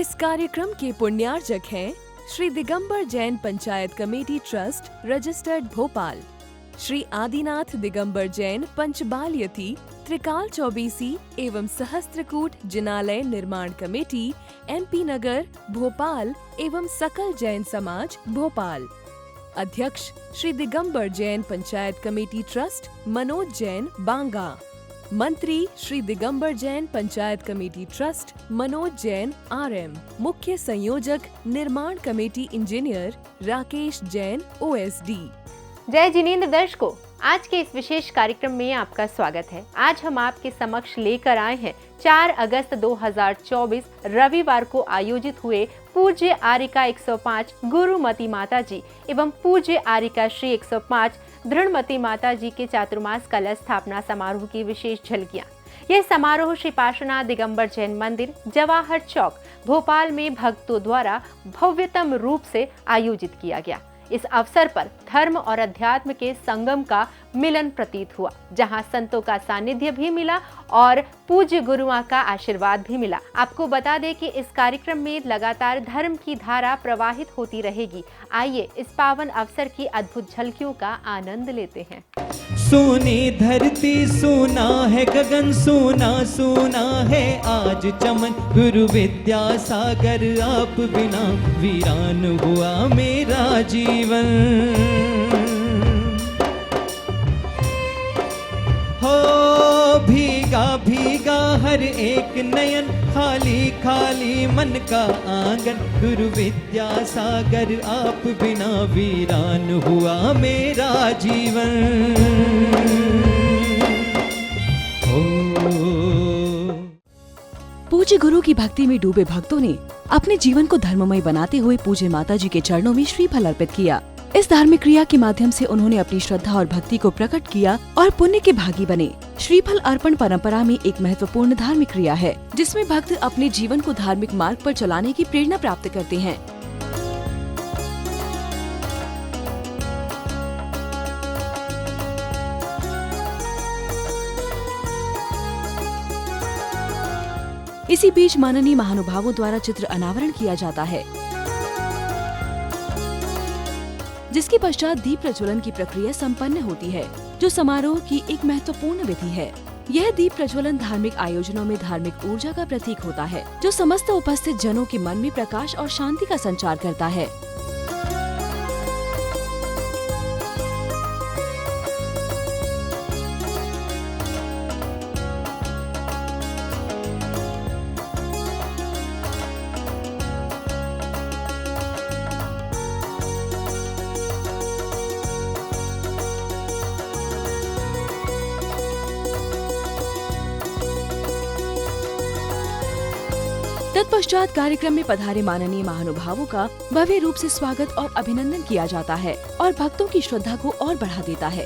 इस कार्यक्रम के पुण्यार्जक हैं Shri Digambar Jain panchayat committee trust registered Bhopal, Shri Adinath Digambar Jain Panchbalyati Trikal Chaubisi एवं सहस्त्रकूट जिनालय निर्माण कमेटी MP नगर भोपाल एवं सकल जैन समाज भोपाल। अध्यक्ष श्री दिगंबर जैन पंचायत कमेटी ट्रस्ट मनोज जैन बांगा। मंत्री Shri Digambar Jain panchayat committee trust Manoj Jain RM। मुख्य संयोजक निर्माण committee engineer Rakesh Jain OSD। जय जिनेंद्र दर्शकों, आज के इस विशेष कार्यक्रम में आपका स्वागत है। आज हम आपके समक्ष लेकर आए हैं 4 अगस्त 2024 रविवार को आयोजित हुए पूज्य आरिका 105 गुरुमती माता जी एवं पूज्य आरिका श्री 105 दृढ़मती माता जी के चातुर्मास कलश स्थापना समारोह की विशेष झलकियां। यह समारोह श्री पार्श्वनाथ दिगंबर जैन मंदिर जवाहर चौक भोपाल में भक्तों द्वारा भव्यतम रूप से आयोजित किया गया। इस अवसर पर धर्म और अध्यात्म के संगम का मिलन प्रतीत हुआ, जहां संतों का सानिध्य भी मिला और पूज्य गुरुओं का आशीर्वाद भी मिला। आपको बता दें कि इस कार्यक्रम में लगातार धर्म की धारा प्रवाहित होती रहेगी। आइए इस पावन अवसर की अद्भुत झलकियों का आनंद लेते हैं। सोनी धरती सोना है, गगन सोना सोना है आज चमन, गुरु विद्या सागर आप बिना वीरान हुआ मेरा जीवन। हो भीगा भीगा हर एक नयन, खाली खाली मन का आंगन, गुरु विद्या सागर आप बिना वीरान हुआ मेरा जीवन। पूज्य गुरु की भक्ति में डूबे भक्तों ने अपने जीवन को धर्ममय बनाते हुए पूज्य माता जी के चरणों में श्रीफल अर्पित किया। इस धार्मिक क्रिया के माध्यम से उन्होंने अपनी श्रद्धा और भक्ति को प्रकट किया और पुण्य के भागी बने। श्रीफल अर्पण परंपरा में एक महत्वपूर्ण धार्मिक क्रिया है, जिसमें भक्त अपने जीवन को धार्मिक मार्ग पर चलाने की प्रेरणा प्राप्त करते हैं। इसी बीच माननीय महानुभावों द्वारा चित्र अनावरण किया जाता है, जिसके पश्चात दीप प्रज्वलन की प्रक्रिया संपन्न होती है, जो समारोह की एक महत्वपूर्ण विधि है। यह दीप प्रज्वलन धार्मिक आयोजनों में धार्मिक ऊर्जा का प्रतीक होता है, जो समस्त उपस्थित जनों के मन में प्रकाश और शांति का संचार करता है। तत्पश्चात कार्यक्रम में पधारे माननीय महानुभावों का भव्य रूप से स्वागत और अभिनंदन किया जाता है और भक्तों की श्रद्धा को और बढ़ा देता है।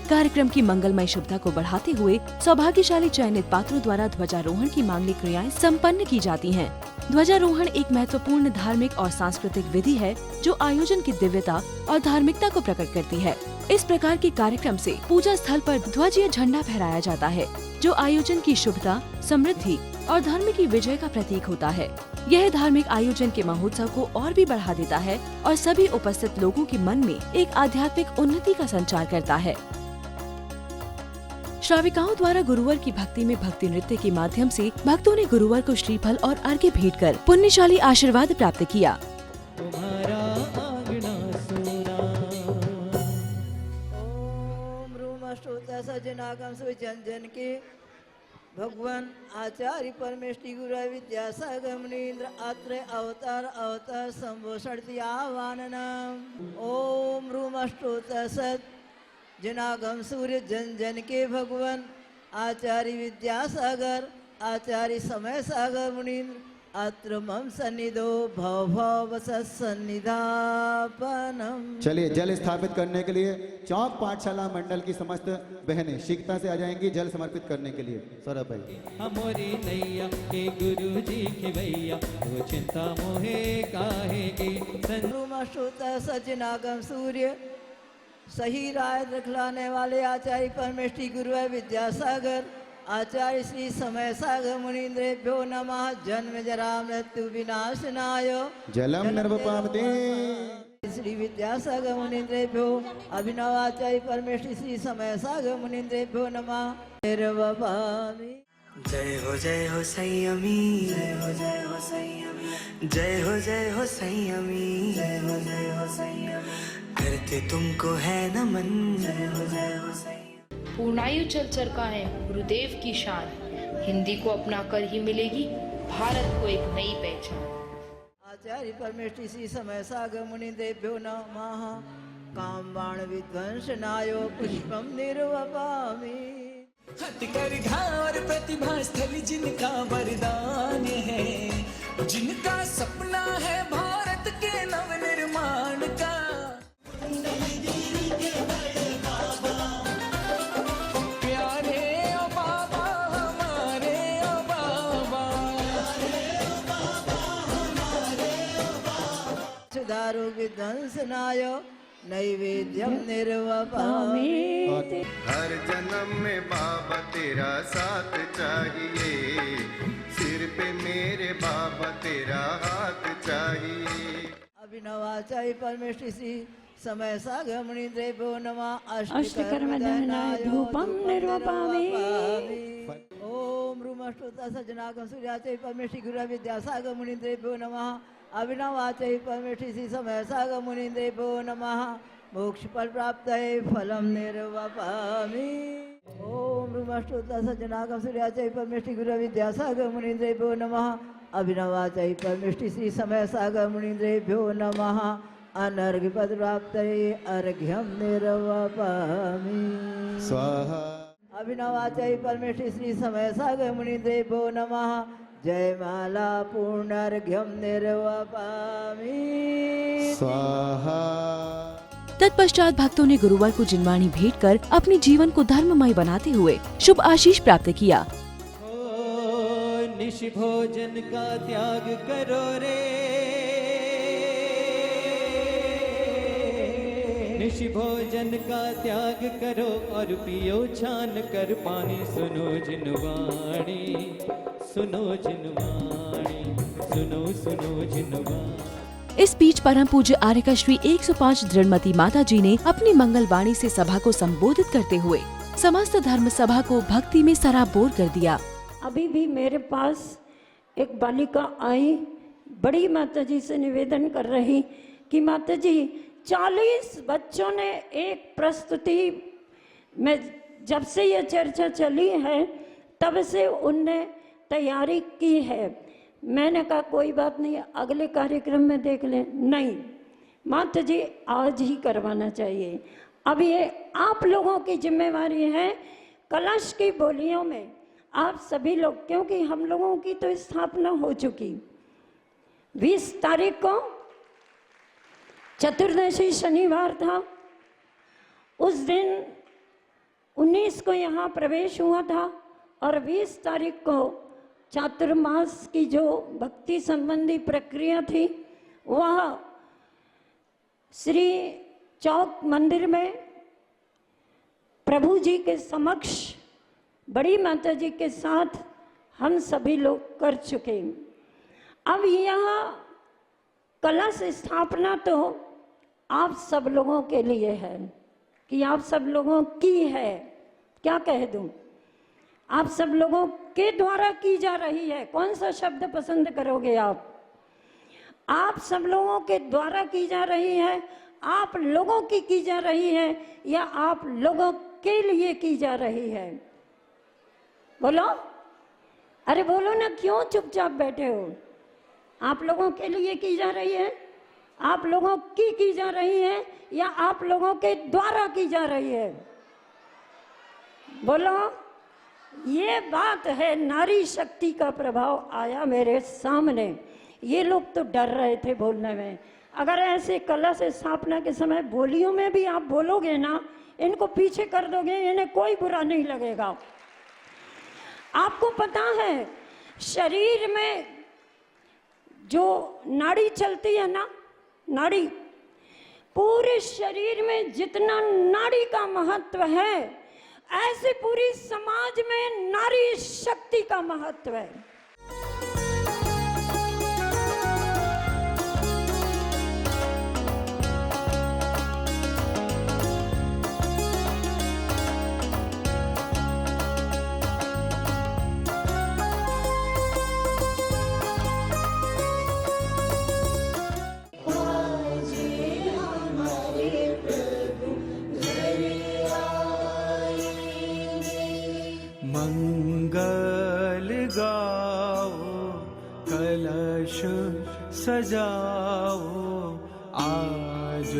कार्यक्रम की मंगलमय शुभता को बढ़ाते हुए सौभाग्यशाली चयनित पात्रों द्वारा ध्वजारोहण की मांगलिक क्रियाएं संपन्न की जाती हैं। ध्वजारोहण एक महत्वपूर्ण धार्मिक और सांस्कृतिक विधि है, जो आयोजन की दिव्यता और धार्मिकता को प्रकट करती है। इस प्रकार के कार्यक्रम से पूजा स्थल पर ध्वज या झंडा फहराया जाता है, जो आयोजन की शुभता, समृद्धि और धर्म की विजय का प्रतीक होता है। यह धार्मिक आयोजन के महोत्सव को और भी बढ़ा देता है और सभी उपस्थित लोगों के मन में एक आध्यात्मिक उन्नति का संचार करता है। श्राविकाओं द्वारा गुरुवर की भक्ति में भक्ति नृत्य के माध्यम से भक्तों ने गुरुवर को श्रीफल और अर्घ्य भेंट कर पुण्यशाली आशीर्वाद प्राप्त किया। तुम्हारा आंगना सोना। ओम रूम अष्टोत्तर सजनागम जन जन के भगवान आचार्य परमेष्टि गुरु विद्यासागर मुनीन्द्र आत्रेय अवतार अवतार संभूषण आवाननम। ओम रूम अष्टोत्तर सत जनागम सूर्य जन जन के भगवान आचार्य विद्यासागर आचार्य समय सागर मुनीन्द्र अत्र मम सन्निधो भव भव सन्निधापनम। चलिए जल स्थापित करने के लिए चौक पाठशाला मंडल की समस्त बहनें शीघ्रता से आ जाएंगी जल समर्पित करने के लिए। सौरभ भाई। हमारी नैया के गुरु जी की भैया, वो चिंता मोहे काहे की। सजनागम सूर्य सही राय दिखलाने वाले आचार्य परमेष्टि गुरु विद्यासागर आचार्य श्री समय सागर मुनीन्द्रेभ्यो नमः। जन्म जरा मृत्यु विनाशनाय जलम निर्वपामते श्री विद्यासागर मुनीन्द्रेभ्यो अभिनव आचार्य परमेष्टि श्री समय सागर मुनीन्द्रेभ्यो नमः। निर्वपामि। जय हो संयमी, जय हो संयमी, जय हो संयमी, जय हो संयमी, करते तुमको है नमन, जय हो संयमी। पूर्णायु चल का है गुरुदेव की शान, हिंदी को अपना कर ही मिलेगी भारत को एक नई पहचान। आचार्य परमेष्टि श्री समय सागर मुनीन्द्रेभ्यो नमः। कामबाण विध्वंसनायो पुष्पम निर्वपामि। हथकरघा और प्रतिभा स्थल जिनका वरदान है, जिनका सपना है भारत के नव निर्माण का। प्यारे ओ बाबा हमारे ओ बाबा, सुधारो विध्वंसनाय नैवेद्यम निर्वपामि। हर जन्म में बाबा तेरा साथ चाहिए, सिर पे मेरे बाबा तेरा हाथ चाहिए। अभिनव आचार्य परमेष्टि श्री समय सागर मुनीन्द्रेभ्यो नमः। अष्टकर्मदहनाय धूपं निर्वपामि। ओम रूमष्टोत्तर सज्जनागम सूर्याचार्य परमेष्टि गुरु विद्यासागर मुनीन्द्रेभ्यो नमः। अभिनव आचार्य परमेष्टि श्री समय सागर मुनीन्द्रेभ्यो नमः। मोक्ष फल प्राप्त है फलम निर्वपामि। ओम रूमष्टोत्तर सज्जनागम सूर्याचार्य परमेष्टि गुरु विद्यासागर मुनीन्द्रेभ्यो नमः। अभिनव आचार्य परमेष्टि श्री समय सागर मुनीन्द्रेभ्यो नमः। अनर्घ्य पद प्राप्त है अर्घ्यम निर्वपामि। स्वाहा। अभिनव आचार्य परमेष्टि श्री समय सागर मुनीन्द्रेभ्यो नमः। जय माला पूर्णार्घ्यम निर्वपामि। स्वाहा। तत्पश्चात भक्तों ने गुरुवार को जिनवाणी भेंट कर अपने जीवन को धर्ममय बनाते हुए शुभ आशीष प्राप्त किया। निश भोजन का त्याग करो रे, निश भोजन का त्याग करो और पियो छान कर पानी। सुनो जिनवाणी, सुनो जिनवाणी, सुनो सुनो जिनवाणी। इस बीच परम पूज्य आर्यका श्री 105 दृढ़मती माता जी ने अपनी मंगलवाणी से सभा को संबोधित करते हुए समस्त धर्म सभा को भक्ति में सराबोर कर दिया। अभी भी मेरे पास एक बालिका आई, बड़ी माता जी से निवेदन कर रही कि माता जी 40 बच्चों ने एक प्रस्तुति में, जब से ये चर्चा चली है तब से उनने तैयारी की है। मैंने कहा कोई बात नहीं, अगले कार्यक्रम में देख लें। नहीं माता जी, आज ही करवाना चाहिए। अब ये आप लोगों की जिम्मेवारी है। कलश की बोलियों में आप सभी लोग, क्योंकि हम लोगों की तो स्थापना हो चुकी, 20 तारीख को चतुर्दशी शनिवार था, उस दिन 19 को यहाँ प्रवेश हुआ था और 20 तारीख को चातुर्मास की जो भक्ति संबंधी प्रक्रिया थी वह श्री चौक मंदिर में प्रभु जी के समक्ष बड़ी माता जी के साथ हम सभी लोग कर चुके। अब यहाँ कलश स्थापना तो आप सब लोगों के लिए है, कि आप सब लोगों की है, क्या कह दूं, आप सब लोगों के द्वारा की जा रही है। कौन सा शब्द पसंद करोगे आप? आप सब लोगों के द्वारा की जा रही है, आप लोगों की जा रही है, या आप लोगों के लिए की जा रही है? बोलो, अरे बोलो ना, क्यों चुपचाप बैठे हो? आप लोगों के लिए की जा रही है, आप लोगों की जा रही है, या आप लोगों के द्वारा की जा रही है? बोलो। ये बात है, नारी शक्ति का प्रभाव आया मेरे सामने। ये लोग तो डर रहे थे बोलने में। अगर ऐसे कलश स्थापना के समय बोलियों में भी आप बोलोगे ना, इनको पीछे कर दोगे, इन्हें कोई बुरा नहीं लगेगा। आपको पता है शरीर में जो नाड़ी चलती है ना, नाड़ी, पूरे शरीर में जितना नाड़ी का महत्व है, ऐसे पूरी समाज में नारी शक्ति का महत्व है। मंगल गाओ, कलश सजाओ, आज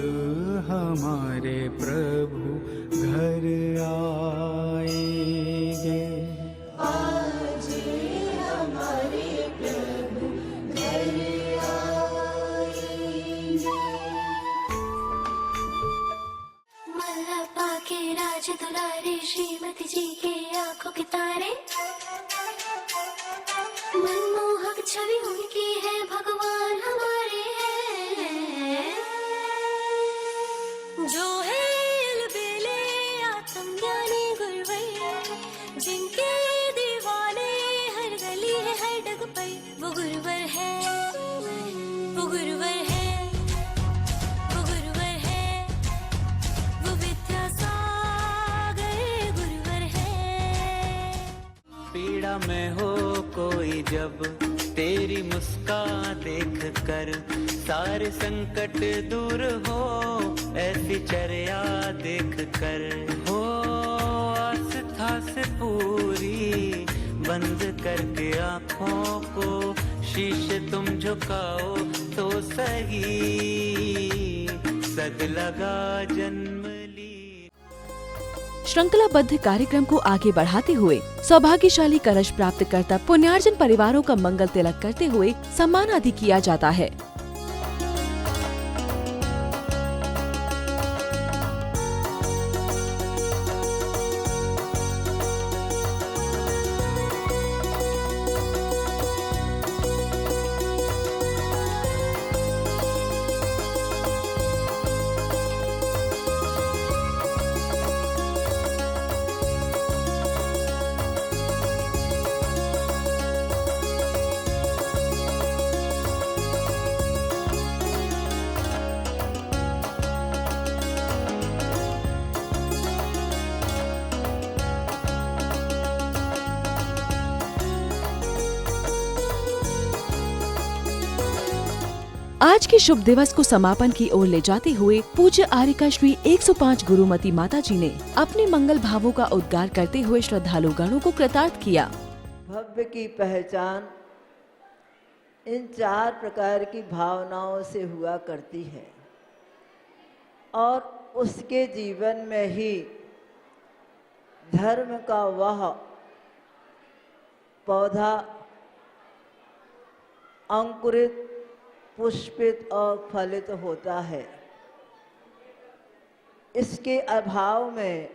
हमारे प्रभु घर आएंगे। आज हमारे प्रभु घर आएंगे। मल्लपा के राज दुलारे, श्रीमती जी के आंखों के तारे, मनमोहक छवि उनकी है, भगवान हमारे हैं। जो है अलबेले आत्मज्ञानी गुरुवर, जिनके दीवाने हर गली है हर डग पर, वो गुरुवर है, वो गुरुवर है, वो गुरुवर है, वो विद्यासागर गुरुवर है। पीड़ा में हो कोई जब, तेरी मुस्कान देख कर सारे संकट दूर हो, ऐसी चर्या देख कर हो आस्था से पूरी। बंद करके आँखों को शीश तुम झुकाओ तो सही, सद लगा जन्म। श्रृंखलाबद्ध कार्यक्रम को आगे बढ़ाते हुए सौभाग्यशाली कलश प्राप्त करता पुण्यार्जन परिवारों का मंगल तिलक करते हुए सम्मान आदि किया जाता है। आज के शुभ दिवस को समापन की ओर ले जाते हुए पूज्य आर्यका श्री 105 गुरुमती माता जी ने अपने मंगल भावों का उद्गार करते हुए श्रद्धालु गणों को कृतार्थ किया। भव्य की पहचान इन 4 प्रकार की भावनाओं से हुआ करती है और उसके जीवन में ही धर्म का वह पौधा अंकुरित, पुष्पित और फलित होता है। इसके अभाव में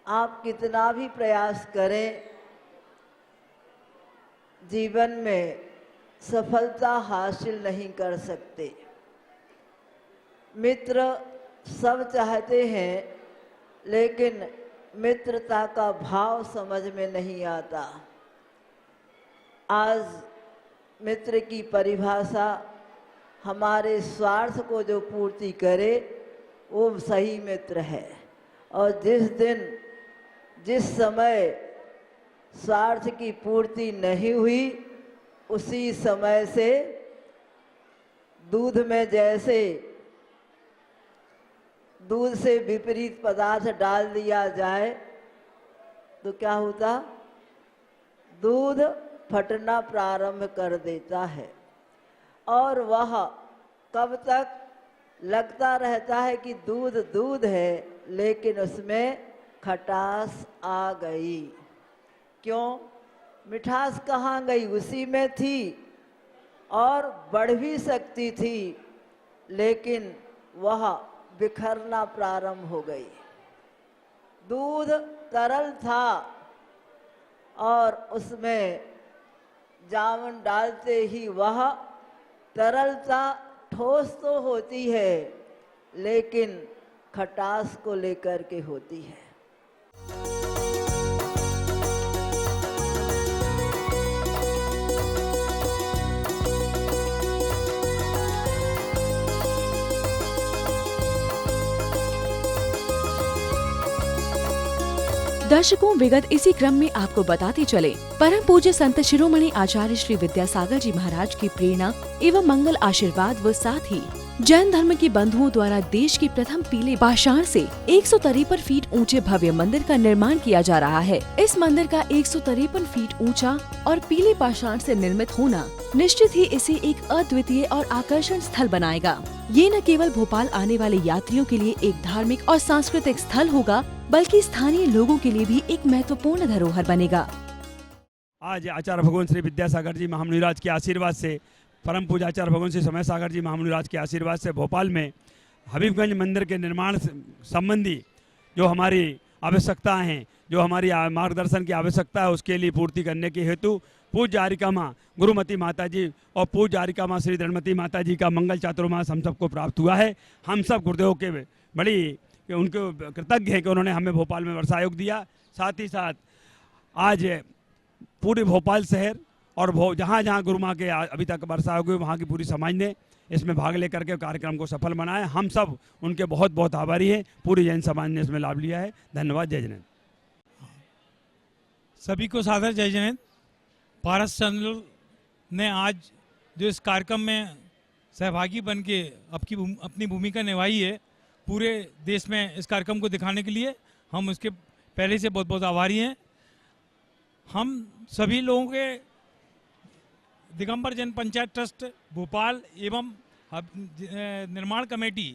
आप कितना भी प्रयास करें, जीवन में सफलता हासिल नहीं कर सकते। मित्र सब चाहते हैं, लेकिन मित्रता का भाव समझ में नहीं आता। आज मित्र की परिभाषा हमारे स्वार्थ को जो पूर्ति करे वो सही मित्र है, और जिस समय स्वार्थ की पूर्ति नहीं हुई, उसी समय से दूध में जैसे दूध से विपरीत पदार्थ डाल दिया जाए तो क्या होता, दूध फटना प्रारंभ कर देता है। और वह कब तक लगता रहता है कि दूध दूध है, लेकिन उसमें खटास आ गई। क्यों? मिठास कहाँ गई? उसी में थी और बढ़ भी सकती थी, लेकिन वह बिखरना प्रारंभ हो गई। दूध तरल था और उसमें जामुन डालते ही वह तरलता ठोस तो होती है, लेकिन खटास को लेकर के होती है। दर्शकों, विगत इसी क्रम में आपको बताते चले, परम पूज्य संत शिरोमणि आचार्य श्री विद्यासागर जी महाराज की प्रेरणा एवं मंगल आशीर्वाद व साथ ही जैन धर्म के बंधुओं द्वारा देश के प्रथम पीले पाषाण से 153 फीट ऊंचे भव्य मंदिर का निर्माण किया जा रहा है। इस मंदिर का 153 फीट ऊंचा और पीले पाषाण से निर्मित होना निश्चित ही इसे एक अद्वितीय और आकर्षण स्थल बनाएगा। ये न केवल भोपाल आने वाले यात्रियों के लिए एक धार्मिक और सांस्कृतिक स्थल होगा, बल्कि स्थानीय लोगों के लिए भी एक महत्वपूर्ण धरोहर बनेगा। आज आचार्य भगवान श्री विद्यासागर जी महामुनिराज के आशीर्वाद से, परम पूज्य आचार्य भगवान श्री समय सागर जी महामुनिराज के आशीर्वाद से भोपाल में हबीबगंज मंदिर के निर्माण संबंधी जो हमारी आवश्यकताएं हैं, जो हमारी मार्गदर्शन की आवश्यकता है, उसके लिए पूर्ति करने के हेतु पूज्य आरिका माँ गुरुमती माता जी और पूज्य आरिका माँ श्री दृढ़मती माता जी का मंगल चातुर्मास हम सबको प्राप्त हुआ है। हम सब गुरुदेव के बड़ी उनको कृतज्ञ हैं कि उन्होंने हमें भोपाल में वर्षायोग दिया। साथ ही साथ आज पूरे भोपाल शहर और जहाँ जहाँ गुरु माँ के अभी तक वर्षायोग हुए, वहाँ की पूरी समाज ने इसमें भाग लेकर के कार्यक्रम को सफल बनाया। हम सब उनके बहुत बहुत आभारी हैं। पूरी जैन समाज ने इसमें लाभ लिया है। धन्यवाद। जय जैन। सभी को सादर जय जैन। पारस चैनल ने आज जो इस कार्यक्रम में सहभागी बन के अपनी भूमिका निभाई है, पूरे देश में इस कार्यक्रम को दिखाने के लिए हम उसके पहले से बहुत बहुत आभारी हैं। हम सभी लोगों के दिगंबर जैन पंचायत ट्रस्ट भोपाल एवं निर्माण कमेटी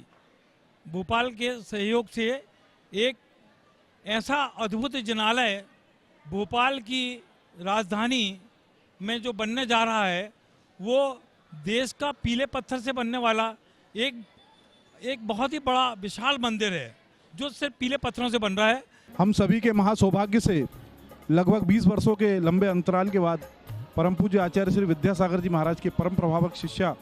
भोपाल के सहयोग से एक ऐसा अद्भुत जिनालय भोपाल की राजधानी में जो बनने जा रहा है, वो देश का पीले पत्थर से बनने वाला एक बहुत ही बड़ा विशाल मंदिर है, जो सिर्फ पीले पत्थरों से बन रहा है। हम सभी के महासौभाग्य से लगभग 20 वर्षों के लंबे अंतराल के बाद परम पूज्य आचार्य श्री विद्यासागर जी महाराज के परम प्रभावक शिष्या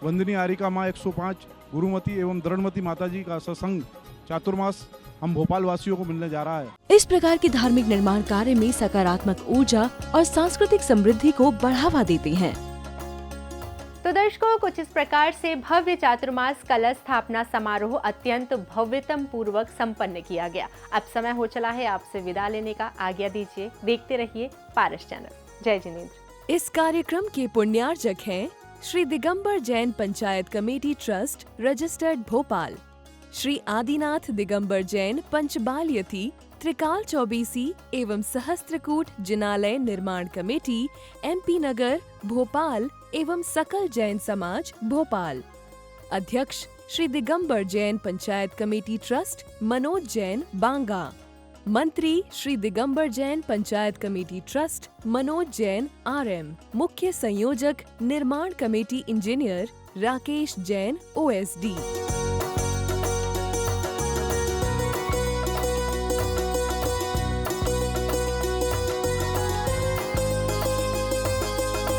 वंदनीय आरिका माँ 105 गुरुमती एवं दृढ़मती माता जी का सत्संग चातुर्मास हम भोपाल वासियों को मिलने जा रहा है। इस प्रकार के धार्मिक निर्माण कार्य में सकारात्मक ऊर्जा और सांस्कृतिक समृद्धि को बढ़ावा देते हैं। तो दर्शकों, कुछ इस प्रकार से भव्य चातुर्मास कलश स्थापना समारोह अत्यंत भव्यतम पूर्वक संपन्न किया गया। अब समय हो चला है आपसे विदा लेने का। आज्ञा दीजिए। देखते रहिए पारस चैनल। जय जिनेंद्र। इस कार्यक्रम के पुण्यार्जक हैं Shri Digambar Jain panchayat committee trust registered Bhopal, Shri Adinath Digambar Jain Panchbalyati Trikal Chaubisi एवं सहस्त्रकूट जिनालय निर्माण कमेटी MP नगर भोपाल एवं सकल जैन समाज भोपाल। अध्यक्ष श्री दिगंबर जैन पंचायत कमेटी ट्रस्ट मनोज जैन बांगा। मंत्री Shri Digambar Jain panchayat committee trust Manoj Jain RM। मुख्य संयोजक निर्माण committee engineer Rakesh Jain OSD।